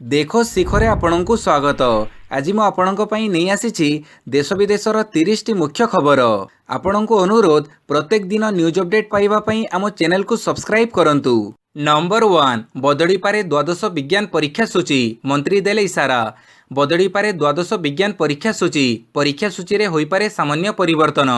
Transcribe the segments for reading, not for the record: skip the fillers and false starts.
देखो शिखरे आपणଙ୍କୁ स्वागत। आज ମୁଁ ଆପଣଙ୍କ ପାଇଁ ନେଇ ଆସିଛି ଦେଶ ବିଦେଶର 30ଟି ମୁଖ୍ୟ ଖବର। ଆପଣଙ୍କୁ ଅନୁରୋଧ ପ୍ରତ୍ୟେକ ଦିନ ନ୍ୟୁଜ୍ ଅପଡେଟ୍ ପାଇବା ପାଇଁ ଆମ ଚ୍ୟାନେଲକୁ ସବସ୍କ୍ରାଇବ୍ କରନ୍ତୁ। ନମ୍ବର 1 ବଦଳିପାରେ ଦ୍ୱାଦଶ ବିଜ୍ଞାନ ପରୀକ୍ଷା ସୂଚୀ, ମନ୍ତ୍ରୀ ଦେଲେ ଇସାରା। ବଦଳିପାରେ ଦ୍ୱାଦଶ ବିଜ୍ଞାନ ପରୀକ୍ଷା ସୂଚୀ, ପରୀକ୍ଷା ସୂଚୀରେ ହୋଇପାରେ ସାମାନ୍ୟ ପରିବର୍ତ୍ତନ।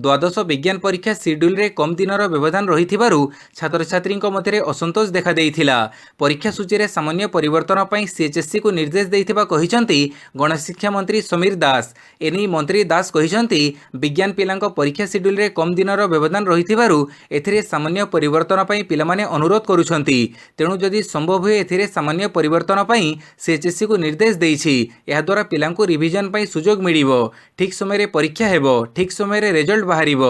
ଦ୍ୱାଦଶ ବିଜ୍ଞାନ ପରୀକ୍ଷା ସିଡ୍ୟୁଲରେ କମ୍ ଦିନର ବ୍ୟବଧାନ ରହିଥିବାରୁ ଛାତ୍ରଛାତ୍ରୀଙ୍କ ମଧ୍ୟରେ ଅସନ୍ତୋଷ ଦେଖାଦେଇଥିଲା। ପରୀକ୍ଷା ସୂଚୀରେ ସାମାନ୍ୟ ପରିବର୍ତ୍ତନ ପାଇଁ ସିଏଚ୍ଏସ୍ସିକୁ ନିର୍ଦ୍ଦେଶ ଦେଇଥିବା କହିଛନ୍ତି ଗଣଶିକ୍ଷା ମନ୍ତ୍ରୀ ସମୀର ଦାସ। ଏନେଇ ମନ୍ତ୍ରୀ ଦାସ କହିଛନ୍ତି ବିଜ୍ଞାନ ପିଲାଙ୍କ ପରୀକ୍ଷା ସିଡ୍ୟୁଲରେ କମ୍ ଦିନର ବ୍ୟବଧାନ ରହିଥିବାରୁ ଏଥିରେ ସାମାନ୍ୟ ପରିବର୍ତ୍ତନ ପାଇଁ ପିଲାମାନେ ଅନୁରୋଧ କରୁଛନ୍ତି। ତେଣୁ ଯଦି ସମ୍ଭବ ହୁଏ ଏଥିରେ ସାମାନ୍ୟ ପରିବର୍ତ୍ତନ ପାଇଁ ସିଏଚ୍ଏସ୍ସିକୁ ନିର୍ଦ୍ଦେଶ ଦେଇଛି। ଏହାଦ୍ୱାରା ପିଲାଙ୍କୁ ରିଭିଜନ ପାଇଁ ସୁଯୋଗ ମିଳିବ। ଠିକ୍ ସମୟରେ ପରୀକ୍ଷା ହେବ, ଠିକ୍ ସମୟରେ ରେଜଲ୍ଟ ବାହାରିବ।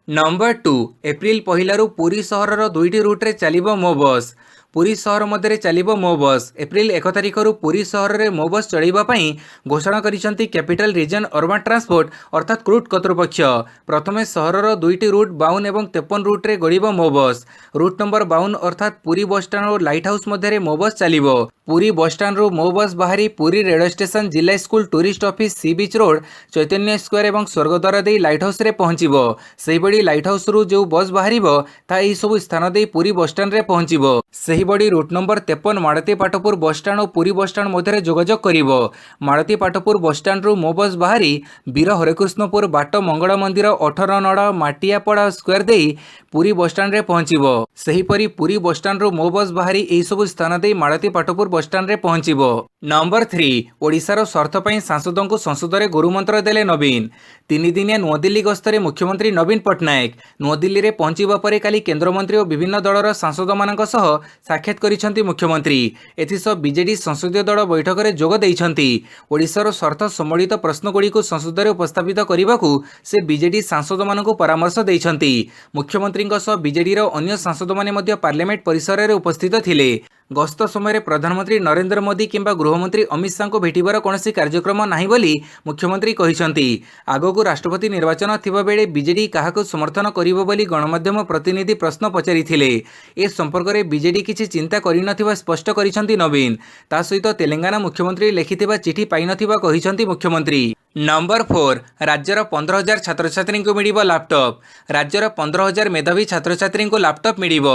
ନମ୍ବର 2 ଏପ୍ରିଲ 1ରୁ ପୁରୀ ସହରର 2ଟି ରୁଟ୍ରେ ଚାଲିବ ମୋ ବସ୍। ପୁରୀ ସହର ମଧ୍ୟରେ ଚାଲିବ ମୋ ବସ୍। ଏପ୍ରିଲ 1 ତାରିଖରୁ ପୁରୀ ସହରରେ ମୋ ବସ୍ ଚଳାଇବା ପାଇଁ ଘୋଷଣା କରିଛନ୍ତି କ୍ୟାପିଟାଲ ରିଜନ ଅର୍ବାନ ଟ୍ରାନ୍ସପୋର୍ଟ ଅର୍ଥାତ୍ କ୍ରୁଟ୍ କର୍ତ୍ତୃପକ୍ଷ। ପ୍ରଥମେ ସହରର 2ଟି ରୁଟ୍ 52 ଏବଂ 53 ରୁଟ୍ରେ ଗଡ଼ିବ ମୋ ବସ୍। ରୁଟ୍ ନମ୍ବର 52 ଅର୍ଥାତ୍ ପୁରୀ ବସଷ୍ଟାଣ୍ଡ ଓ ଲାଇଟ୍ ହାଉସ୍ ମଧ୍ୟରେ ମୋ ବସ୍ ଚାଲିବ। ପୁରୀ ବସଷ୍ଟାଣ୍ଡରୁ ମୋ ବସ୍ ବାହାରି ପୁରୀ ରେଳ ଷ୍ଟେସନ, ଜିଲ୍ଲା school, tourist office, sea beach road, Chaitanya square ଏବଂ ସ୍ୱର୍ଗଦ୍ୱାର ଦେଇ ଲାଇଟ୍ ହାଉସ୍ରେ ପହଞ୍ଚିବ। ସେହିଭଳି ଲାଇଟ୍ ହାଉସ୍ରୁ ଯେଉଁ ବସ୍ ବାହାରିବ ତାହା ଏହିସବୁ ସ୍ଥାନ ଦେଇ ପୁରୀ ବସଷ୍ଟାଣ୍ଡରେ ପହଞ୍ଚିବ। ସେହିଭଳି route number 53 Malati Patpur bus stand ଓ ପୁରୀ ବସଷ୍ଟାଣ୍ଡ ମଧ୍ୟରେ ଯୋଗାଯୋଗ କରିବ। ମାଳତୀ ପାଟପୁର ବସଷ୍ଟାଣ୍ଡରୁ ମୋ ବସ୍ ବାହାରି ବୀର ହରେକୃଷ୍ଣପୁର ବାଟ, ମଙ୍ଗଳ ମନ୍ଦିର, 18 ନଡ଼, ମାଟିଆପଡ଼ା ସ୍କୋୟାର ଦେଇ ପୁରୀ ବସଷ୍ଟାଣ୍ଡରେ ପହଞ୍ଚିବ। ସେହିପରି ପୁରୀ ବସଷ୍ଟାଣ୍ଡରୁ ମୋ ବସ୍ ବାହାରି ଏହିସବୁ ସ୍ଥାନ ଦେଇ ମାଳତୀ ପାଟପୁର ବସଷ୍ଟାଣ୍ଡରେ ପହଞ୍ଚିବ। ନମ୍ବର 3 ଓଡ଼ିଶାର ସ୍ୱାର୍ଥ ପାଇଁ ସାଂସଦଙ୍କୁ ସଂସଦରେ ଗୁରୁମନ୍ତ୍ର ଦେଲେ ନବୀନ। 3 ଦିନିଆ ନୂଆଦିଲ୍ଲୀ ଗସ୍ତରେ ମୁଖ୍ୟମନ୍ତ୍ରୀ ନବୀନ ପଟ୍ଟନାୟକ ନୂଆଦିଲ୍ଲୀରେ ପହଞ୍ଚିବା ପରେ କାଲି କେନ୍ଦ୍ରମନ୍ତ୍ରୀ ଓ ବିଭିନ୍ନ ଦଳର ସାଂସଦମାନଙ୍କ ସହ ସାକ୍ଷାତ କରିଛନ୍ତି ମୁଖ୍ୟମନ୍ତ୍ରୀ। ଏଥିସହ ବିଜେଡି ସଂସଦୀୟ ଦଳ ବୈଠକରେ ଯୋଗ ଦେଇଛନ୍ତି। ଓଡ଼ିଶାର ସ୍ୱାର୍ଥ ସମ୍ବଳିତ ପ୍ରଶ୍ନଗୁଡ଼ିକୁ ସଂସଦରେ ଉପସ୍ଥାପିତ କରିବାକୁ ସେ ବିଜେଡି ସାଂସଦମାନଙ୍କୁ ପରାମର୍ଶ ଦେଇଛନ୍ତି। ମୁଖ୍ୟମନ୍ତ୍ରୀଙ୍କ ସହ ବିଜେଡିର ଅନ୍ୟ ସାଂସଦମାନେ ମଧ୍ୟ ପାର୍ଲାମେଣ୍ଟ ପରିସରରେ ଉପସ୍ଥିତ ଥିଲେ। ଗସ୍ତ ସମୟରେ ପ୍ରଧାନମନ୍ତ୍ରୀ ନରେନ୍ଦ୍ର ମୋଦି କିମ୍ବା ଗୃହମନ୍ତ୍ରୀ ଅମିତ ଶାହାଙ୍କୁ ଭେଟିବାର କୌଣସି କାର୍ଯ୍ୟକ୍ରମ ନାହିଁ ବୋଲି ମୁଖ୍ୟମନ୍ତ୍ରୀ କହିଛନ୍ତି। ଆଗକୁ ରାଷ୍ଟ୍ରପତି ନିର୍ବାଚନ ଥିବାବେଳେ ବିଜେଡି କାହାକୁ ସମର୍ଥନ କରିବ ବୋଲି ଗଣମାଧ୍ୟମ ପ୍ରତିନିଧି ପ୍ରଶ୍ନ ପଚାରିଥିଲେ। ଏ ସମ୍ପର୍କରେ ବିଜେଡି କିଛି ଚିନ୍ତା କରିନଥିବା ସ୍ପଷ୍ଟ କରିଛନ୍ତି ନବୀନ। ତା ସହିତ ତେଲେଙ୍ଗାନା ମୁଖ୍ୟମନ୍ତ୍ରୀ ଲେଖିଥିବା ଚିଠି ପାଇନଥିବା କହିଛନ୍ତି ମୁଖ୍ୟମନ୍ତ୍ରୀ। ନମ୍ବର 4 ରାଜ୍ୟର 15,000 ଛାତ୍ରଛାତ୍ରୀଙ୍କୁ ମିଳିବ ଲାପଟପ୍। ରାଜ୍ୟର 15,000 ମେଧାବୀ ଛାତ୍ରଛାତ୍ରୀଙ୍କୁ ଲାପଟପ୍ ମିଳିବ।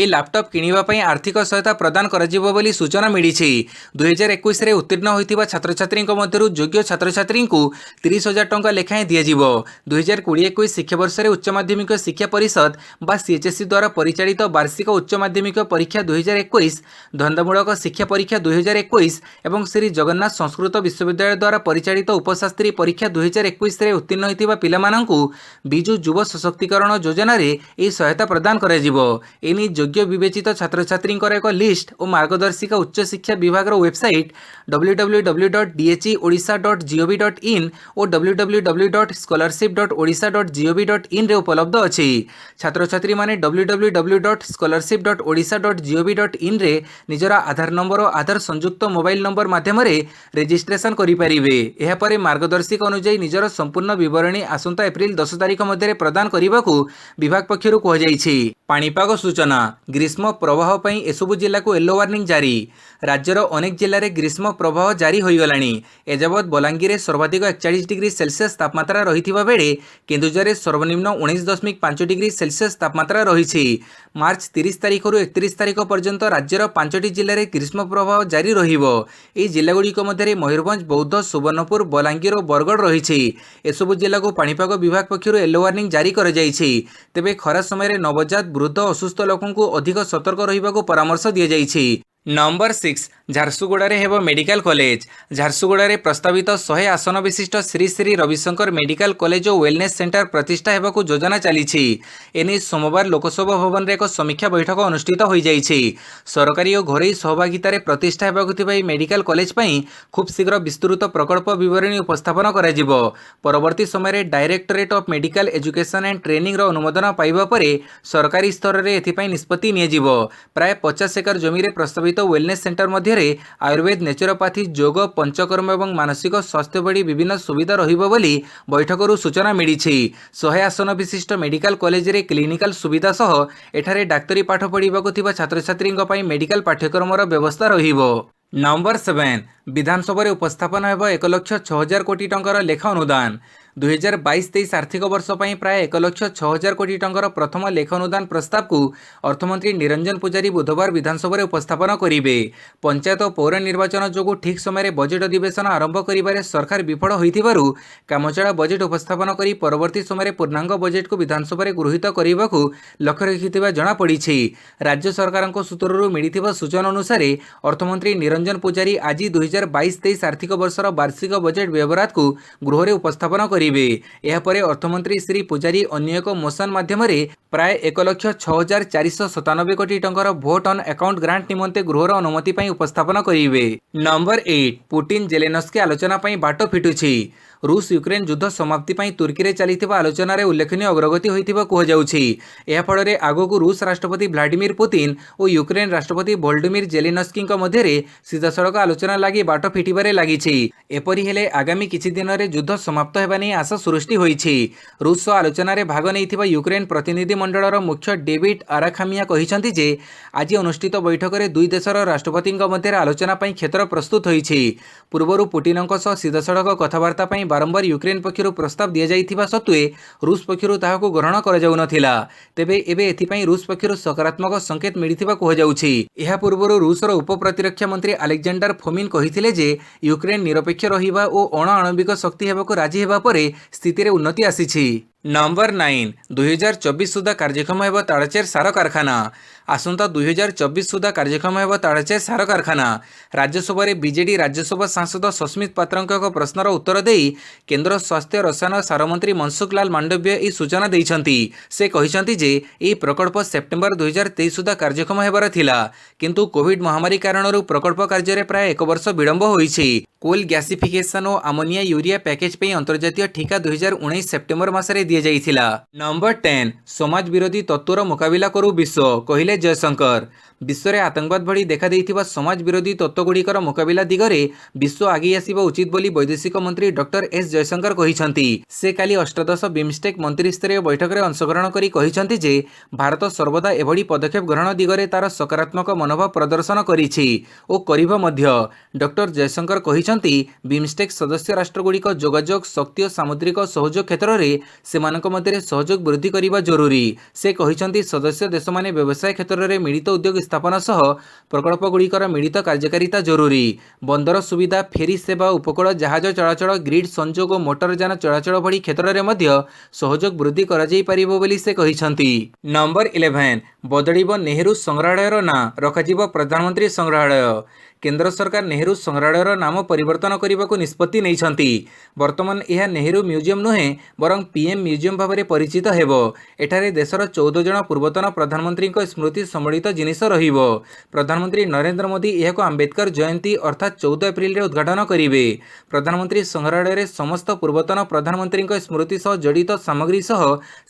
ଏହି ଲାପଟପ୍ କିଣିବା ପାଇଁ ଆର୍ଥିକ ସହାୟତା ପ୍ରଦାନ କରାଯିବ ବୋଲି ସୂଚନା ମିଳିଛି। 2021ରେ ଉତ୍ତୀର୍ଣ୍ଣ ହୋଇଥିବା ଛାତ୍ରଛାତ୍ରୀଙ୍କ ମଧ୍ୟରୁ ଯୋଗ୍ୟ ଛାତ୍ରଛାତ୍ରୀଙ୍କୁ 30,000 ଟଙ୍କା ଲେଖାଏଁ ଦିଆଯିବ। 2020-21 ଶିକ୍ଷାବର୍ଷରେ ଉଚ୍ଚ ମାଧ୍ୟମିକ ଶିକ୍ଷା ପରିଷଦ ବା ସିଏଚ୍ଏସ୍ସି ଦ୍ୱାରା ପରିଚାଳିତ ବାର୍ଷିକ ଉଚ୍ଚ ମାଧ୍ୟମିକ ପରୀକ୍ଷା 2021, ଧନ୍ଦାମୂଳକ ଶିକ୍ଷା ପରୀକ୍ଷା 2021 ଏବଂ ଶ୍ରୀ ଜଗନ୍ନାଥ ସଂସ୍କୃତ ବିଶ୍ୱବିଦ୍ୟାଳୟ ଦ୍ୱାରା ପରିଚାଳିତ ଉପଶାସ୍ତ୍ରୀ ପରୀକ୍ଷା 2021ରେ ଉତ୍ତୀର୍ଣ୍ଣ ହୋଇଥିବା ପିଲାମାନଙ୍କୁ ବିଜୁ ଯୁବ ସଶକ୍ତିକରଣ ଯୋଜନାରେ ଏହି ସହାୟତା ପ୍ରଦାନ କରାଯିବ। ଏନେଇ ଯୋଗ୍ୟ ବିବେଚିତ ଛାତ୍ରଛାତ୍ରୀଙ୍କର ଏକ ଲିଷ୍ଟ ଓ ମାର୍ଗଦର୍ଶିକା ଉଚ୍ଚଶିକ୍ଷା ବିଭାଗର ୱେବସାଇଟ୍ www.dheodisha.gov.in ଓ www.scholarship.odisha.gov.in ରେ ଉପଲବ୍ଧ ଅଛି। ଛାତ୍ରଛାତ୍ରୀମାନେ www.scholarship.odisha.gov.in ରେ ନିଜର ଆଧାର ନମ୍ବର ଓ ଆଧାର ସଂଯୁକ୍ତ ମୋବାଇଲ ନମ୍ବର ମାଧ୍ୟମରେ ରେଜିଷ୍ଟ୍ରେସନ କରିପାରିବେ। ଏହାପରେ ମାର୍ଗଦର୍ଶିକା ଅନୁଯାୟୀ ନିଜର ସମ୍ପୂର୍ଣ୍ଣ ବିବରଣୀ ଆସନ୍ତା ଏପ୍ରିଲ 10 ତାରିଖ ମଧ୍ୟରେ ପ୍ରଦାନ କରିବାକୁ ବିଭାଗ ପକ୍ଷରୁ କୁହାଯାଇଛି। ପାଣିପାଗ ସୂଚନା। ଗ୍ରୀଷ୍ମ ପ୍ରବାହ ପାଇଁ ଏସବୁ ଜିଲ୍ଲାକୁ ୟେଲୋ ୱାର୍ଣ୍ଣିଂ ଜାରି। ରାଜ୍ୟର ଅନେକ ଜିଲ୍ଲାରେ ଗ୍ରୀଷ୍ମ ପ୍ରବାହ ଜାରି ହୋଇଗଲାଣି। ଏଯାବତ୍ ବଲାଙ୍ଗୀରରେ ସର୍ବାଧିକ 41 ଡିଗ୍ରୀ ସେଲସିୟସ୍ ତାପମାତ୍ରା ରହିଥିବା ବେଳେ କେନ୍ଦୁଝରରେ ସର୍ବନିମ୍ନ 19.5 ଡିଗ୍ରୀ ସେଲସିୟସ୍ ତାପମାତ୍ରା ରହିଛି। ମାର୍ଚ୍ଚ 30 ତାରିଖରୁ 31 ତାରିଖ ପର୍ଯ୍ୟନ୍ତ ରାଜ୍ୟର 5ଟି ଜିଲ୍ଲାରେ ଗ୍ରୀଷ୍ମ ପ୍ରବାହ ଜାରି ରହିବ। ଏହି ଜିଲ୍ଲାଗୁଡ଼ିକ ମଧ୍ୟରେ ମୟୂରଭଞ୍ଜ, ବୌଦ୍ଧ, ସୁବର୍ଣ୍ଣପୁର, ବଲାଙ୍ଗୀର ଓ ବରଗଡ଼ ରହିଛି। ଏସବୁ ଜିଲ୍ଲାକୁ ପାଣିପାଗ ବିଭାଗ ପକ୍ଷରୁ ୟେଲୋ ୱାର୍ଣ୍ଣିଂ ଜାରି କରାଯାଇଛି। ତେବେ ଖରା ସମୟରେ ନବଜାତ, ବୃଦ୍ଧ, ଅସୁସ୍ଥ ଲୋକଙ୍କୁ ଅଧିକ ସତର୍କ ରହିବାକୁ ପରାମର୍ଶ ଦିଆଯାଇଛି। ନମ୍ବର 6 ଝାରସୁଗୁଡ଼ାରେ ହେବ ମେଡିକାଲ କଲେଜ। ଝାରସୁଗୁଡ଼ାରେ ପ୍ରସ୍ତାବିତ 100 ଆସନ ବିଶିଷ୍ଟ ଶ୍ରୀ ଶ୍ରୀ ରବିଶଙ୍କର ମେଡିକାଲ କଲେଜ ଓ ୱେଲନେସ୍ ସେଣ୍ଟର ପ୍ରତିଷ୍ଠା ହେବାକୁ ଯୋଜନା ଚାଲିଛି। ଏନେଇ ସୋମବାର ଲୋକସଭା ଭବନରେ ଏକ ସମୀକ୍ଷା ବୈଠକ ଅନୁଷ୍ଠିତ ହୋଇଯାଇଛି। ସରକାରୀ ଓ ଘରୋଇ ସହଭାଗିତାରେ ପ୍ରତିଷ୍ଠା ହେବାକୁ ଥିବା ଏହି ମେଡିକାଲ କଲେଜ ପାଇଁ ଖୁବ୍ ଶୀଘ୍ର ବିସ୍ତୃତ ପ୍ରକଳ୍ପ ବିବରଣୀ ଉପସ୍ଥାପନ କରାଯିବ। ପରବର୍ତ୍ତୀ ସମୟରେ directorate of medical education and ଟ୍ରେନିଂର ଅନୁମୋଦନ ପାଇବା ପରେ ସରକାରୀ ସ୍ତରରେ ଏଥିପାଇଁ ନିଷ୍ପତ୍ତି ନିଆଯିବ। ପ୍ରାୟ 50 ଏକର ଜମିରେ ପ୍ରସ୍ତାବିତ ୱେଲନେସ୍ ସେଣ୍ଟର ମଧ୍ୟରେ ଆୟୁର୍ବେଦ, ନେଚୁରୋପାଥି, ଯୋଗ, ପଞ୍ଚକର୍ମ ଏବଂ ମାନସିକ ସ୍ୱାସ୍ଥ୍ୟ ଭଳି ବିଭିନ୍ନ ସୁବିଧା ରହିବ ବୋଲି ବୈଠକରୁ ସୂଚନା ମିଳିଛି। 100 ଆସନ ବିଶିଷ୍ଟ ମେଡିକାଲ କଲେଜରେ କ୍ଲିନିକାଲ ସୁବିଧା ସହ ଏଠାରେ ଡାକ୍ତରୀ ପାଠ ପଢ଼ିବାକୁ ଥିବା ଛାତ୍ରଛାତ୍ରୀଙ୍କ ପାଇଁ ମେଡିକାଲ ପାଠ୍ୟକ୍ରମର ବ୍ୟବସ୍ଥା ରହିବ। नंबर 7 विधानसभा उपस्थापन हेब 1,06,000 कोटी टंकार लेखा अनुदान 2022-23 आर्थिक वर्ष पर प्राय 1,06,000 कोटी टंकार प्रथम लेखा अनुदान प्रस्ताव को अर्थमंत्री निरंजन पुजारी बुधवार विधानसभा उपस्थापन करेंगे। पंचायत और पौर निर्वाचन जो ठीक समय बजेट अधिवेशन आरंभ कर सरकार विफल होइथिबारु कामचला बजेट उपस्थापन कर परवर्ती समय पूर्णांग बजेट को विधानसभा गृहीत करने को लक्ष्य रखिथिबा जणा पड़िछि। राज्य सरकार सूत्रରୁ मिलिथिबा सूचना अनुसार अर्थमंत्री निरंजन पुजारी आज 2022-23 आर्थिक वर्षर वार्षिक बजेट व्यवहार को गृह में उपस्थापन करेंगे। अर्थमंत्री श्री पुजारी अन्य एक मोशन माध्यम प्राय 1,06,497 कोटी टंकार भोट ऑन अकाउंट ग्रांट निमंते गृहर अनुमति पर उपस्थापन करेंगे। नंबर 8 पुतिन जेलेनस्की आलोचना पर बाट फिटुछि। रूस यूक्रेन युद्ध समाप्ति पर तुर्की में चली आलोचन उल्लेखनीय अग्रगति होइथिबा कुहाଯାଉଛି। एहा फଳରେ आगକୁ रूस राष्ट्रपति व्लादिमीर पुतिन और यूक्रेन राष्ट्रपति वोलोडिमिर जेलेनस्की मध्य सीधासड़क आलोचना लगी बाट फिटिबारे लागिछि। एपरि हेले आगामी किछि दिन में युद्ध समाप्त हेबा नै आशा सृष्टि होइछि। रूस आलोचन भाग नैथिबा यूक्रेन प्रतिनिधि मंडलर मुख्य डेविड आराखामिया कहिसंति जे आज अनुष्ठित बैठक में दुई देशर राष्ट्रपति मध्य आलोचना ପାଇଁ क्षेत्र प्रस्तुत होइछि। पूर्वरु पुतिनଙ୍କ सह सीधासड़क कथबार्ता ପାଇଁ बारंबार यूक्रेन पक्षर प्रस्ताव दि जाइथिबा सत्वे रूस पक्षर ताहाको ग्रहण करा जाउ नथिला। तेबे एबे एथिपई रूस पक्षर सकारात्मक संकेत मिलिथिबा कुहाଯାଉଛି। एहा पूर्वरु रूसर उप प्रतिरक्षा मंत्री अलेक्जेंडर फोमिन कहिथिले जे यूक्रेन निरपेक्ष रहिबा और अण आणविक शक्ति हेबाको राजी हेबा परे स्थिति रे उन्नति आसीछि। नंबर 9 2024 सुधा कार्यक्षम हेब तालचेर सार कारखाना। आसंता 2024 सुधा कार्यक्षम हेब तालचेर सार कारखाना। राज्यसभा बीजेडी राज्यसभा सांसद सस्मित पात्रଙ୍କ ଏକ ପ୍ରଶ୍ନର उत्तर ଦେଇ केन्द्र स्वास्थ्य रसायन सार मंत्री मनसुख लाल मांडव्य ଏହି सूचना ଦେଇଛନ୍ତି। से କହିଛନ୍ତି ଯେ ଏହି प्रकल्प सेप्टेम्बर 2023 सुधा कार्यक्षम हेबार थिला, किंतु कोविड महामारी कारणରୁ प्रकल्प कार्य प्राय 1 वर्ष विलंब होइछि। कोल गैसिफिकेशन और अमोनिया यूरिया पैकेज पे अंतर्जातीय ठिका 2019 सेप्टेम्बर मासरे दिया जाइथिला। नंबर 10 समाज विरोधी तत्वर मुकाबिला करू विश्व कहिले जयशंकर। विश्व में आतंकवाद भड़ी देखा देइथिबा समाज विरोधी तत्वगुड़िकर मुकाबिला दिगरे विश्व आगे आसिबा उचित बोली वैदेशिक मंत्री डॉक्टर एस जयशंकर कहिसंती। से काली अष्टदश बिमस्टेक मंत्री स्तरीय बैठक में अंशग्रहण करी कहिसंती जे भारत सर्वदा एभड़ी पदक्षेप ग्रहण दिगरे तार सकारात्मक मनोभाव प्रदर्शन करिछि ओ करिबो मध्य। डॉक्टर जयशंकर कहिसंती बिमस्टेक सदस्य राष्ट्रगुड़िक जोगाजोग शक्ति और सामुद्रिक सहयोग क्षेत्र में सेमानक मध्य सहयोग वृद्धि करने जरूरी। से कहिसंती सदस्य देश माने व्यवसाय क्षेत्र में मिलित उद्योग स्थापन सह प्रकल्प गुड़िकर मिलित कार्यकारिता जरूरी। बंदर सुविधा फेरी सेवा उपकूल जहाज चलाचल ग्रिड संजोग और मोटरयान चलाचल भली क्षेत्र में मध्य सहयोग वृद्धि करा जाई परिबो बोली से कहिसंती। नंबर 11 बदलिबो नेहरू संग्रहालयर ना रखाजिबो प्रधानमंत्री संग्रहालय। केंद्र सरकार नेहरू संग्रहालयर नाम परिवर्तन करने को निष्पत्ति नहीं। वर्तमान यह नेहरू म्यूजियम नुहे बरं पीएम म्यूजियम भाव में परिचित हेबो। एठारे देशर 14 जन पूर्वतन प्रधानमंत्री स्मृति सम्मिलित जिनिस रहिबो। प्रधानमंत्री नरेंद्र मोदी यह आंबेडकर जयंती अर्थात 14 एप्रिल रे उद्घाटन करेंगे। प्रधानमंत्री संग्रहालय रे समस्त पूर्वतन प्रधानमंत्री स्मृति सह जड़ित सामग्री सह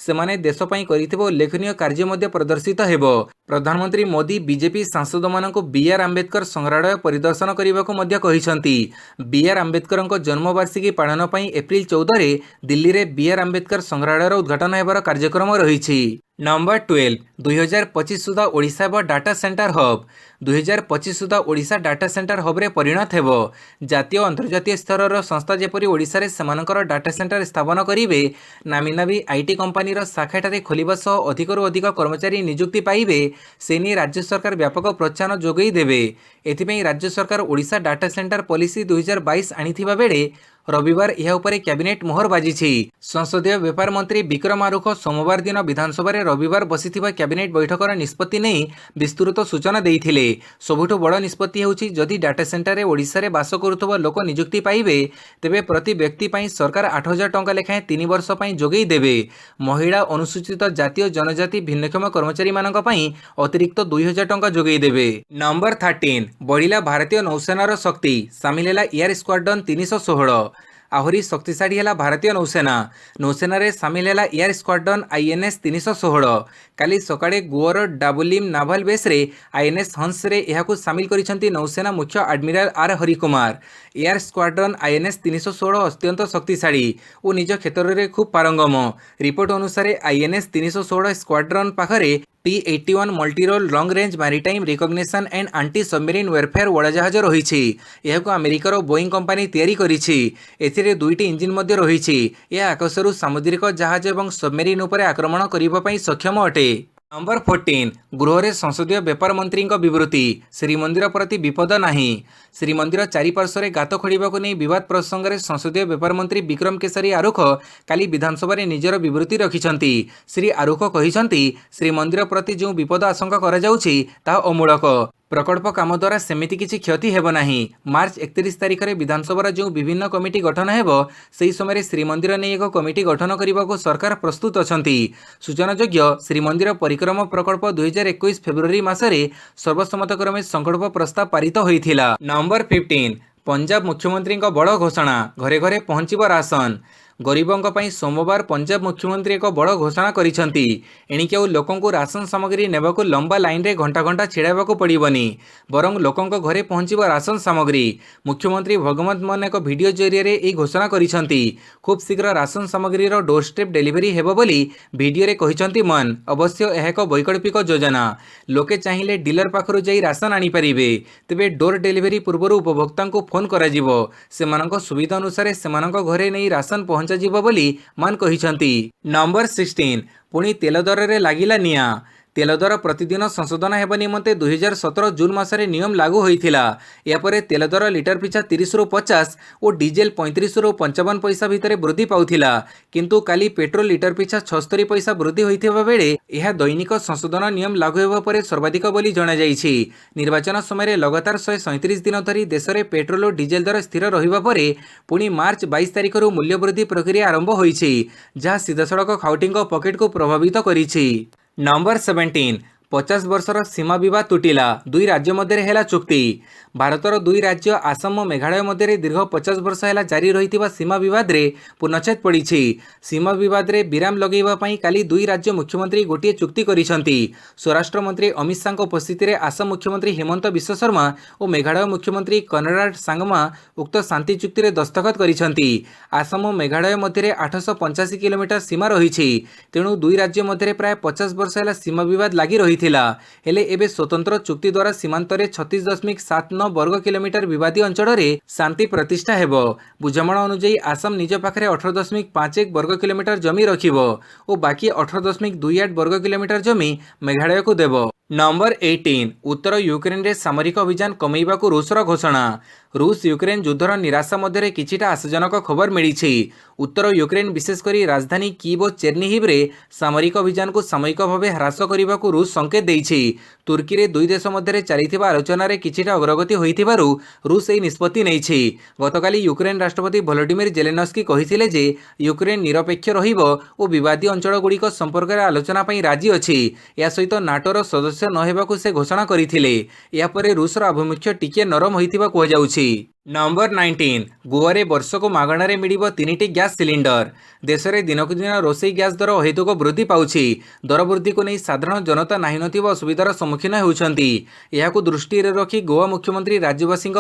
सेमाने देश पई करिथिबो उल्लेखनीय कार्य मध्य प्रदर्शित हेबो। प्रधानमंत्री मोदी बीजेपी सांसद मानक बीआर आंबेडकर संग्रहालय परिदर्शन करने को मध्य कहिसंती। बीआर आंबेडकर जन्मवार्षिकी पालन पर एप्रिल 14 रे दिल्ली रे बीआर आंबेडकर संग्रहालय उद्घाटन हेबार कार्यक्रम रही। नंबर 12 2025 सुधा ओडिशा एवं डाटा सेंटर हब। 2025 सुधा ओडिशा डाटा सेंटर हब रे परिणत हेबो। जातीय और अंतर्जातीय स्तर संस्था जेपरी ओडिशा रे सेमानकर डाटा सेंटर स्थापन करिवे, नामी नामी आईटी कंपनी शाखाटारे खोलिबा सह अधिकरू अधिक कर्मचारी नियुक्ति पाइबे, से नहीं राज्य सरकार व्यापक प्रोत्साहन जोगई देबे। एथिपई राज्य सरकार ओडिशा डाटा सेंटर पॉलिसी 2022 आनिथिबा बेले रविवार यह उपरे कैबिनेट मोहर बाजिछि। संसदीय व्यापार मंत्री विक्रम आरुख सोमवार दिन विधानसभा रे रविवार बसिथिबा कैबिनेट बैठकर निष्पत्ति नहीं विस्तृत सूचना देइथिले। सबुठु बड़ निष्पत्ति हेउछि जदि डाटा सेंटर रे ओडिशा रे बास करुथबा लोक नियुक्ति पाइबे तेबे प्रति व्यक्ति पई सरकार 8,000 टंका लेखाएं 3 वर्ष पई जोगई देबे। महिला अनुसूचित जातीय जनजाति भिन्नक्षम कर्मचारी मानक पई अतिरिक्त 2,000 टंका जोगई देबे। नंबर 13 बढ़िला भारतीय नौसेनार शक्ति, सामिल हैला एयर स्क्वाड्रन 316। आहरी शक्तिशाली है भारतीय नौसेना। नौसेना रे सामिल है एयर स्क्वाड्रन आईएनएस 316। काली सकाळे गोवर डाबुलिम नाभाल बेस रे आईएनएस हंस रे यहाकू सामिल करिसेंती नौसेना मुख्य admiral R Harikumar. Air squadron INS 316 अत्यंत शक्तिशाली और निज क्षेत्र में खूब पारंगम। रिपोर्ट अनुसार आईएनएस 316 स्क्वाड्रन पाखरे T-81 multirole long range maritime recognition and anti submarine warfare उड़ाजाहाज रही। यह अमेरिकार बोइंग कंपानी तैयारी करिछि। एथिरे दुईटी इंजिन मध्य रही। यह आकाशरू सामुद्रिक जहाज और सबमेरिन उपरे आक्रमण करने ପାଇଁ सक्षम अटे। नंबर 14 गृह संसदीय व्यापार मंत्री विवृत्ति श्रीमंदिर प्रति विपद नहीं। श्रीमंदिर चारिपार्श्वर गात खोड़ा नहीं विवाद प्रसंग में संसदीय व्यापार मंत्री विक्रम केसरी आरुख काली विधानसभा निजर विवृत्ति रखिछंती। श्री आरुख कहिछंती श्रीमंदिर प्रति जो विपद आशंका करा जाउछि ताहा अमूलक। प्रकल्प काम द्वारा सेमिति किछि क्षति हेब नाही। मार्च 31 तारिख में विधानसभा जो विभिन्न कमिटी गठन हेब सेही समय श्रीमंदिर ने एक कमिटी गठन करने को सरकार प्रस्तुत अछंती। सूचनायोग्य श्रीमंदिर परिक्रमा प्रकल्प 2021 फेब्रुआरी मासरे सर्वसम्मतक्रमे संकल्प प्रस्ताव पारित होइथिला। नंबर 15 पंजाब मुख्यमंत्री बड़ घोषणा घरे घरे पहुंचब राशन। गरीबों पर सोमवार पंजाब मुख्यमंत्री एक बड़ घोषणा करिसेंती। एणिके लोकों राशन सामग्री नेबाकू लंबा लाइन रे घंटा घंटा छिड़ाइबाकू पड़िबनी, बरं लोकों घरे पहुंचब राशन सामग्री। मुख्यमंत्री भगवंत मान एक वीडियो जरिए यह घोषणा करिसेंती। खूब शीघ्र राशन सामग्री डोर स्टेप डेलीवरी हेबो बोली वीडियो रे कहिसेंती मन। अवश्य यह एक वैकल्पिक योजना। लोके चाहिए डीलर पाखरु जाई राशन आनी परिबे, तेबे डोर डेलीवरी पूर्व उपभोक्ता को फोन कराजिबो। सेमानक सुविधा अनुसार सेमानक घरे नहीं राशन पहुंचाजिबो बोली मान कहिसेंती। नंबर 16 पुणी तेल दर रे लागिला निया। तेल दर प्रतिदिन संशोधन हेबा निमंते 2017 जून मासरे नियम लागू होइथिला। यापरे तेल दर लिटर पिछा 30 रु 50 और डीजेल 35 रु 55 पैसा भितर वृद्धि पाउथिला। किंतु काली पेट्रोल लिटर पिछा 76 पैसा वृद्धि होइथिबा बेले यह दैनिक संशोधन नियम लागू हेबा परे सर्वाधिक बोली जणा जाइछि। निर्वाचन समय लगातार 137 दिन धरी देश में पेट्रोल और डीजेल दर स्थिर रहिबा परे पुणी मार्च 22 तारिख मूल्य वृद्धि प्रक्रिया आरंभ होइछि, जहाँ सीधासड़क खाउटीଙ୍କ पकेट को प्रभावित करिछि। नंबर 17 50 वर्षर सीमा विवाद तुटिला, दुई राज्य मध्य हेला चुक्ति। भारतर दुई राज्य आसाम और मेघालय मध्य दीर्घ 50 वर्ष है जारी रही सीमा विवाद रे पूर्णछेद पड़ी। सीमा विवाद रे विराम लगेवाई काली दुई राज्य मुख्यमंत्री गोटे चुक्ति करिसेंती। स्वराष्ट्र मंत्री अमित शाह उपस्थित में आसाम मुख्यमंत्री हेमंत बिश्व शर्मा और मेघालय मुख्यमंत्री कनराड सांगमा उक्त शांति चुक्ति रे दस्तखत करिसेंती। आसाम और मेघालय मध्य 885 किलोमीटर सीमा रही। तेणु दुई राज्य मध्य प्राय 50 वर्ष है सीमा विवाद लगी रही हेले एबे स्वतंत्र चुक्ति द्वारा सीमांत 36.79 वर्ग किलोमीटर विवादी अंचल में शांति प्रतिष्ठा हेबो। बुझामणा अनुଯାयी आसाम निज पाखरे 18.51 वर्ग किलोमीटर जमी रखिबो और बाकी 18.28 वर्ग किलोमीटर जमी मेघालय को देबो। नंबर 18 उत्तर यूक्रेन रे सामरिक अभियान कमेइबाकू रूसर घोषणा। रूस यूक्रेन युद्धर निराशा मध्य किछिटा आशाजनक खबर मिली। उत्तर यूक्रेन विशेषकर राजधानी कीव और चेर्निहिव रे सामरिक अभियान को सामयिक भाव ह्रास करने को रूस संकेत देइछि। तुर्की रे दुई देश मध्य चलिथिबा आलोचना रे किछिटा अग्रगति होइथिबारु रूस एही निष्पत्ति नेइछि। गतकाली यूक्रेन राष्ट्रपति वोलोडिमिर जेलेनस्की कहिथिले जे यूक्रेन निरपेक्ष रहिबो और विवादी अंचल गुड़िक संपर्क में आलोचना पई राजी अछि। या सहित नाटोर सदस्य न हेबाकू से घोषणा करथिले। या परे रूसर आभिमुख्य टिके नरम होइथिबा कुहाଯାଉଛି। नंबर 19 गोवा रे वर्ष को मागणारे मिलिबो 3टी गैस सिलिंडर। देश में दिनकू दिन रोषेई गैस दर अहेतुक वृद्धि पाउछि। दर वृद्धि को नहीं साधारण जनता नाही नथिबा असुविधार सम्मुखीन होउछंती। एहाकू दृष्टि रे रखी गोवा मुख्यमंत्री राज्यवासी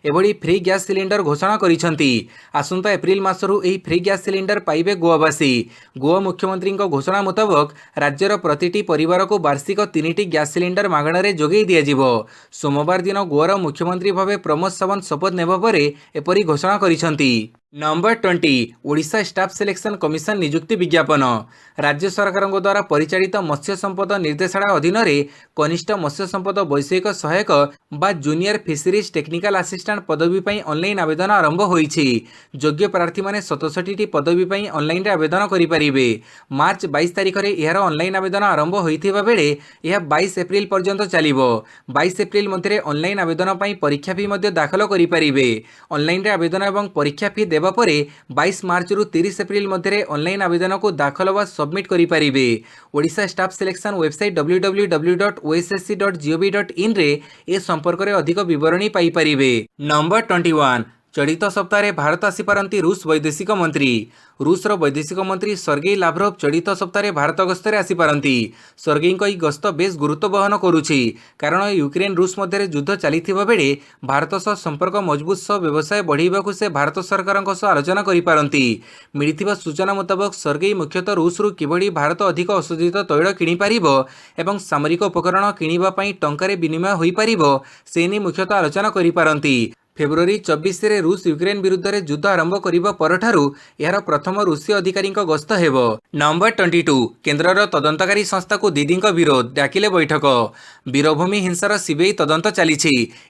एभली फ्री गैस सिलिंडर घोषणा करिसेंती। आसंता एप्रिल मासरू एही फ्री गैस सिलिंडर पाइबे गोवावासी। गोवा मुख्यमंत्री घोषणा मुताबक राज्यर प्रतिटी परिवार को वार्षिक 3टी गैस सिलिंडर मागणारे जोगई दियाजिबो। सोमवार दिन गोवार मुख्यमंत्री भावे प्रमोद सावंत शपथ नेबा परे एपरी घोषणा करिसेंती। Number 20 Odisha staff selection commission नियुक्ति विज्ञापन। राज्य सरकार द्वारा परिचालित मत्स्य संपद निर्देशालय अधीन कनिष्ठ मत्स्य संपद वैषयिक सहायक बा जूनियर फिशरीज टेक्निकल असिस्टेंट पदवी पर ऑनलाइन आवेदन आरंभ होइछि। योग्य प्रार्थी माने 67टी पदवी पर ऑनलाइन रे आवेदन करिपारिबे। मार्च 22 तारिख में यार ऑनलाइन आवेदन आरंभ होइथिबा बेले यह 22 एप्रिल पर्यंत चलिबो। 22 एप्रिल मध्य ऑनलाइन आवेदन पर परीक्षा फी मध्य दाखल करिपारिबे। ऑनलाइन रे आवेदन एवं परीक्षा फी देबा परे 22 मार्च रु 30 एप्रिल मध्य ऑनलाइन आवेदन को दाखल व सबमिट करिपारिबे। Odisha staff selection website www.ossc.gov.in रे ए संपर्क रे अधिक विवरणी पाई परिबे। नंबर 21 चलित सप्ताह भारत आसीपारती रूस वैदेशिक मंत्री। रूसर वैदेशिक मंत्री सर्गेई लाव्रोव चलित सप्ताह भारत गस्तर आसीपारती। सर्गेईଙ୍କ ଏହି गस्त बेस गुरुत्व बहन करुछि कारण यूक्रेन रूस मध्य युद्ध चली बेले भारत सह संपर्क मजबूत सह व्यवसाय बढ़ाइबाकू से भारत सरकार आलोचना करिपारती। मिलिथिबा सूचना मुताबक सर्गेई मुख्यतः रूसरू किभଳି भारत अधिक अशोधित तैल किणिपारिब एवं सामरिक उपकरण किणिबा पई टंकारे विनिमय होई पारिब से नहीं मुख्यतः आलोचना करिपारती। फेब्रुआरी 24 रे रूस यूक्रेन विरुद्ध रे युद्ध आरंभ करिबा परठारु यार प्रथम रूसी अधिकारी गस्त हेब। नंबर 22 केन्द्रर तदंतकारी संस्था को दीदी विरोध डाकिले बैठक। वीरभूमि हिंसार सीबीआई तदंत चली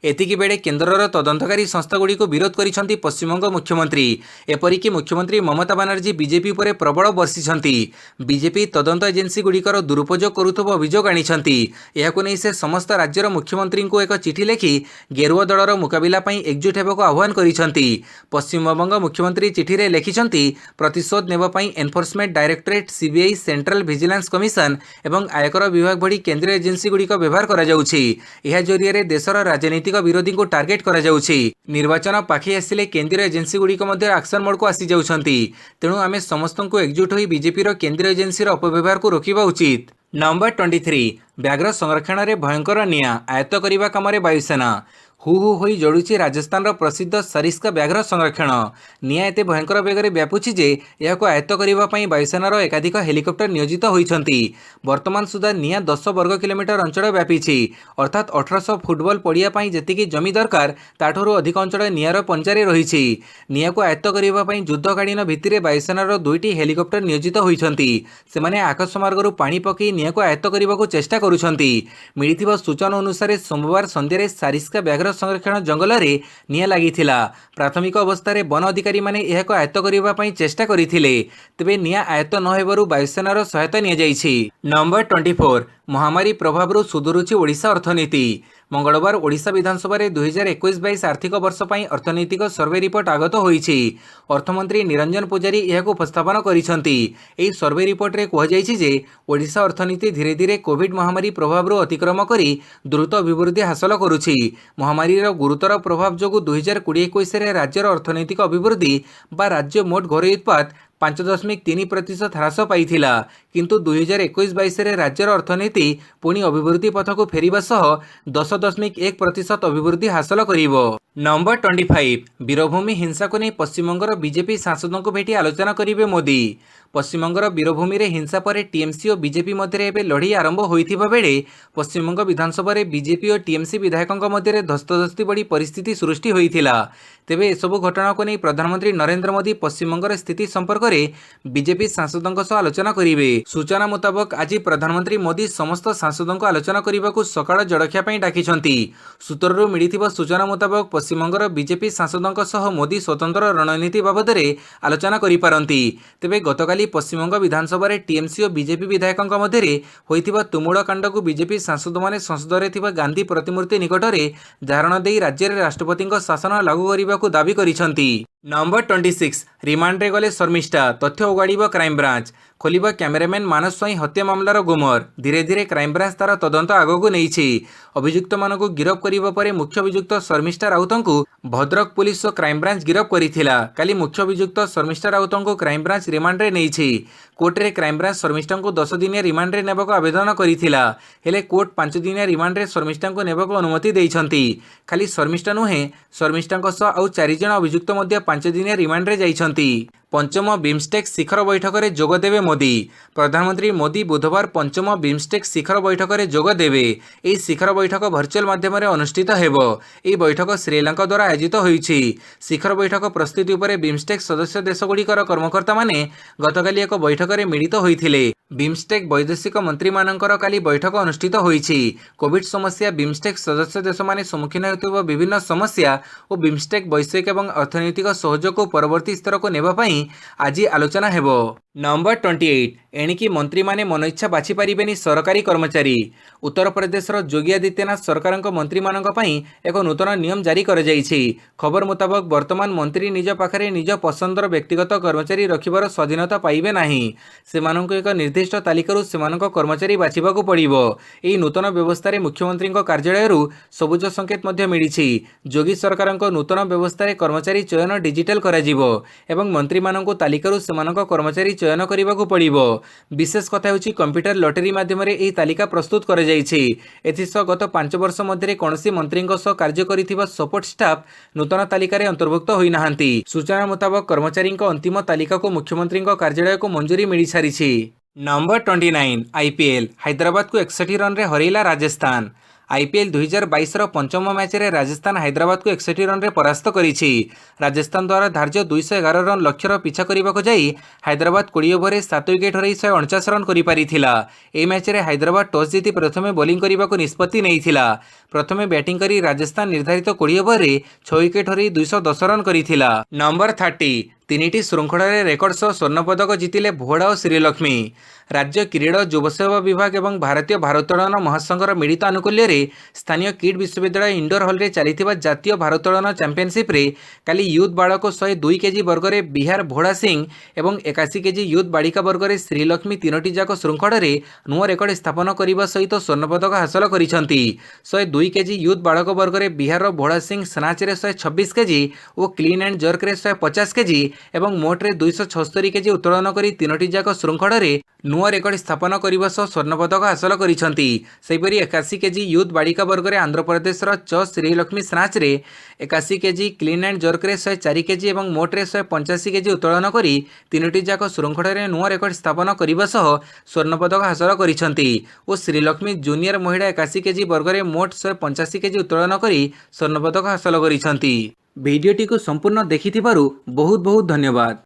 एतिकी बेले केन्द्रर तदंतकारी संस्थागुड़ी को विरोध करिसेंती पश्चिमबंग मुख्यमंत्री। एपरिकी मुख्यमंत्री ममता बानार्जी बीजेपी पर प्रबल बर्षिछंती। बीजेपी तदंत एजेंसी गुड़िकर दुरुपयोग करुथबा अभियोग आनिछंती। एहाकु नै से समस्त राज्यर मुख्यमंत्री को एक चिठी लिखि गेरुआ दलर मुकाबिला पई एकजुट हेबाकू आह्वान करिसेंती। पश्चिमबंग मुख्यमंत्री चिठी रे लिखिसेंती प्रतिशोध नेबा पई enforcement directorate CBI central vigilance commission एवं आयकर विभाग भड़ी केंद्रीय एजेंसी गुड़िक व्यवहार करा जाउछि। एहा जरिया देशर राजनीतिक विरोधी को टार्गेट करा जाउछि। निर्वाचन पाखी आसिले केंद्रीय एजेंसी गुड़िक मध्य एक्शन मोड को आसी जाउछंती। तेणु आमे समस्तंको एकजुट होई बीजेपी केंद्रीय एजेंसी अपव्यवहार को रोकिबा उचित। नंबर 23 व्याघ्र संरक्षण में भयंकर निआं आयत्त करने कम वायुसेना। हु हु होई जड़ुची राजस्थान प्रसिद्ध सरिस्का व्याघ्र संरक्षण। निआं एते भयंकर बेगर व्यापुची जे यहाको आयत्त करने वायुसेनार एकाधिक हेलिकप्टर नियोजित होइछंती। वर्तमान सुधा निआं 10 वर्ग किलोमीटर अंचल व्यापीछि अर्थात 1800 फुटबॉल पड़िया पई जेतिकी जमी दरकार ताठरू अधिक अंचल निआर पंजारे रहिछि। निआं को आयत्त करने युद्धकालीन भित्तिरे वायुसेनार 2टी हेलिकप्टर नियोजित होइछंती। सेमाने आकाशमार्गरू पानी पकई निआं को आयत्त करने चेष्टा करुछंती। मिलिथिबा सूचना अनुसार सोमवार संध्यारे सारिस्का व्याघ्र संरक्षण जंगल में निआं लागिथिला। प्राथमिक अवस्था वन अधिकारी माने एहाको आयत्त करबा पई चेष्टा करिथिले, तेबे निआं आयत्त न हेबारु वायुसेनार सहायता निया जाइछि। नंबर 24 महामारी प्रभाव सुधुरुछि ओडिशा अर्थनीति। मंगलवार ओडिशा विधानसभा 2021-22 आर्थिक वर्ष पर अर्थनैतिक सर्वे रिपोर्ट आगत होइछि। अर्थमंत्री निरंजन पुजारी यह उपस्थापन करिसेंती। एही सर्वे रिपोर्ट रे कहुଯାଇଛି जे ओडिशा अर्थनीति धीरे धीरे कोविड महामारी प्रभाव अतिक्रम करी द्रुत अभिवृद्धि हासिल करुछि। महामारीर गुरुतर प्रभाव जोगु 2020-21 रे राज्यर अर्थनैतिक अभिवृद्धि बा राज्य मोट घरोई उत्पाद 5.3% ह्रास पाइथिला, किंतु 2021-22 रे राज्यर अर्थनीति पुणी अभिवृद्धि पथ को फेरिबा सह 10.1% अभिवृद्धि हासिल करिवो। नंबर 25 वीरभूमि हिंसा को नहीं पश्चिमबंगर बीजेपी सांसदों को भेटी आलोचना करिवे मोदी। पश्चिमबंगर वीरभूमि रे हिंसा पर टीएमसी और बीजेपी मध्य एबे लड़ाई आरंभ होइथिबा बेले पश्चिमबंग विधानसभा रे बीजेपी और टीएमसी विधायकों मध्य धस्तधस्ती बड़ी परिस्थिति सृष्टि होइथिला। तेबे एसबु घटना को नहीं प्रधानमंत्री नरेंद्र मोदी पश्चिमबंगर स्थिति संपर्क में बीजेपी सांसदों सह आलोचना करिवे। सूचना मुताबक आज प्रधानमंत्री मोदी समस्त सांसदों को आलोचना करने को सकाळ जड़खिया पई डाकिछंती। सूत्ररू मिलिथिबा सूचना मुताबक पश्चिमबंगर बीजेपी सांसदों सह मोदी स्वतंत्र रणनीति बाबद आलोचना करिपारंती। तेबे गतकाली पश्चिमबंग विधानसभा रे टीएमसी और बीजेपी विधायकों मध्य होइथिबा तुमुड़ कांड को बीजेपी सांसद माने संसद रे थिबा गांधी प्रतिमूर्ति निकट में धारणा देई राज्य रे राष्ट्रपति शासन लागू करने को दाबी करिसंती। नंबर 26 रिमांड रे गले शर्मिष्ठा तथ्य उगाड़िब क्राइमब्रांच। खोलिबा कैमरामैन मानस स्वाई हत्या मामलार गुमर। धीरे धीरे क्राइमब्रांच तार तदंत आगक नहीं। अभियुक्त मानक गिरफ करने पर मुख्य अभियुक्त शर्मिष्ठा राउत को भद्रक पुलिस और क्राइमब्रांच गिरफ करिथिला। काली मुख्य अभियुक्त शर्मिष्ठा राउत को क्राइमब्रांच रिमांड रे नहीं। कोर्ट रे क्राइमब्रांच शर्मिष्ठा को 10 दिनिया रिमांड रे नेबाको आवेदन करिथिला, हेले कोर्ट 5 दिनिया रिमांड रे शर्मिष्ठा को नेबाको अनुमति दैछंती। खाली शर्मिष्ठा नुहे शर्मिष्ठा सह आउ 4 जण अभियुक्त मध्य 5 दिनिया रिमांड रे जाइछंती। पंचम बिम्स्टेक शिखर बैठक में जोगदेवे मोदी। प्रधानमंत्री मोदी बुधवार पंचम बिम्स्टेक शिखर बैठक में जोगदेवे। यह शिखर बैठक भर्चुआल माध्यम अनुष्ठित हेब। यह बैठक श्रीलंका द्वारा आयोजित होइछि। शिखर बैठक प्रस्तुति उपर बिम्स्टेक सदस्य देशगुड़िकर कर्मकर्ता माने गतकाली एक बैठक में मिलित होइथिले। बिम्स्टेक वैदेशिक मंत्री मानकर काली बैठक अनुष्ठित होइछि। कोविड समस्या, बिम्स्टेक सदस्य देश माने सम्मुखीन हेतुवा विभिन्न समस्या और बिम्स्टेक वैश्विक एवं अर्थनैतिक सहयोग को परवर्ती स्तर को नेबा पई आज आलोचना हेबो। नंबर 28 एणिकी मंत्री माने मनइच्छा बाछि पारिबेनी सरकारी कर्मचारी। उत्तर प्रदेशर योगी आदित्यनाथ सरकार मंत्री मानक पई एक नूतन नियम जारी कर जाइछि। खबर मुताबक वर्तमान मंत्री निज पाखरे निज पसंदर व्यक्तिगत कर्मचारी रखिबार स्वाधीनता पाइबे नाही। सेमानंकु एक निर्दिष्ट तालिकारु सेमानक कर्मचारी बाछिबाकु पड़िबो। एही नूतन व्यवस्था रे मुख्यमंत्री कार्यालयरु सबुज संकेत मध्य मिलिछि। योगी सरकार नूतन व्यवस्था रे कर्मचारी चयन डिजिटल करा जिवो एवं मंत्री मानंकु तालिकारु सेमानक कर्मचारी चयन करबाकू पड़िबो। विशेष कथा होछि कंप्यूटर लॉटरी माध्यम रे एही तालिका प्रस्तुत कर जाइछि। एथिसह गत 5 वर्ष मध्य कौनसी मंत्री सह कार्य करिथिबा सपोर्ट स्टाफ नूतन तालिका रे अंतर्भुक्त होई नाहंती। सूचना मुताबक कर्मचारी अंतिम तालिका को मुख्यमंत्री कार्यालय को मंजूरी मिली सारिछि। नंबर 29 आईपीएल हैदराबाद को 61 रन रे हरैला राजस्थान। आईपीएल 2022 पंचम मैच रे राजस्थान हैदराबाद को 61 रन रे परास्त करिछि। राजस्थान द्वारा धार्य 211 रन लक्ष्यर पीछा करबाक जाई हैदराबाद 20 ओवर 7 विकेट हरई 149 रन करि पारिथिला। ए मैच रे हैदराबाद टॉस जीति प्रथमे बॉलिंग करबाक निष्पत्ति नेइथिला। प्रथमे बैटिंग करी राजस्थान निर्धारित 20 ओवर 6 विकेट हरई 210 रन करिथिला। नंबर 30 तीनिटी श्रृंखला रेकर्ड सह स्वर्ण पदक जितिले भोड़ा और श्रीलक्ष्मी। राज्य क्रीड़ा युवसेवा विभाग एवं भारतीय भारोत्तोलन महासंघर मिलित आनुकूल्य रे स्थानीय किड विश्वविद्यालय इंडोर हल रे चलीथिबा जातीय भारोत्तोलन चैंपियनशिप रे काली यूथ बालक 102 केजी वर्ग रे बिहार भोड़ा सिंह एवं 81 केजी यूथ बालिका वर्ग रे श्रीलक्ष्मी तीनोटी जाक श्रृंखला रे नुआ रेकर्ड स्थापन करने सहित स्वर्ण पदक हासिल करिसंती। 102 केजी यूथ बालक वर्ग रे बिहार भोड़ा सिंह स्नाच रे 126 केजी और क्लीन एंड जर्क रे 150 केजी एवं मोट रे 276 केजी उत्तोलन करी तीनोटी जाक श्रृंखला रे नुआ रेकर्ड स्थापन करने सह स्वर्ण पदक हासिल करिसंती। सेहिपरि 81 केजी यूथ बालिका वर्ग रे आंध्र प्रदेश च श्रीलक्ष्मी स्नाच रे 81 केजी क्लीन एंड जर्क रे 104 केजी एवं मोट रे 185 केजी उत्तोलन करी तीनोटी जाक श्रृंखला रे नुआ रेकर्ड स्थापन करने सह स्वर्ण पदक हासिल करिसंती और श्रीलक्ष्मी जूनियर महिला 81 केजी वर्ग रे मोट 185 केजी उत्तोलन करी स्वर्ण पदक हासिल करिसंती। भिडियोटी को संपूर्ण देखिथिबारु बहुत बहुत धन्यवाद।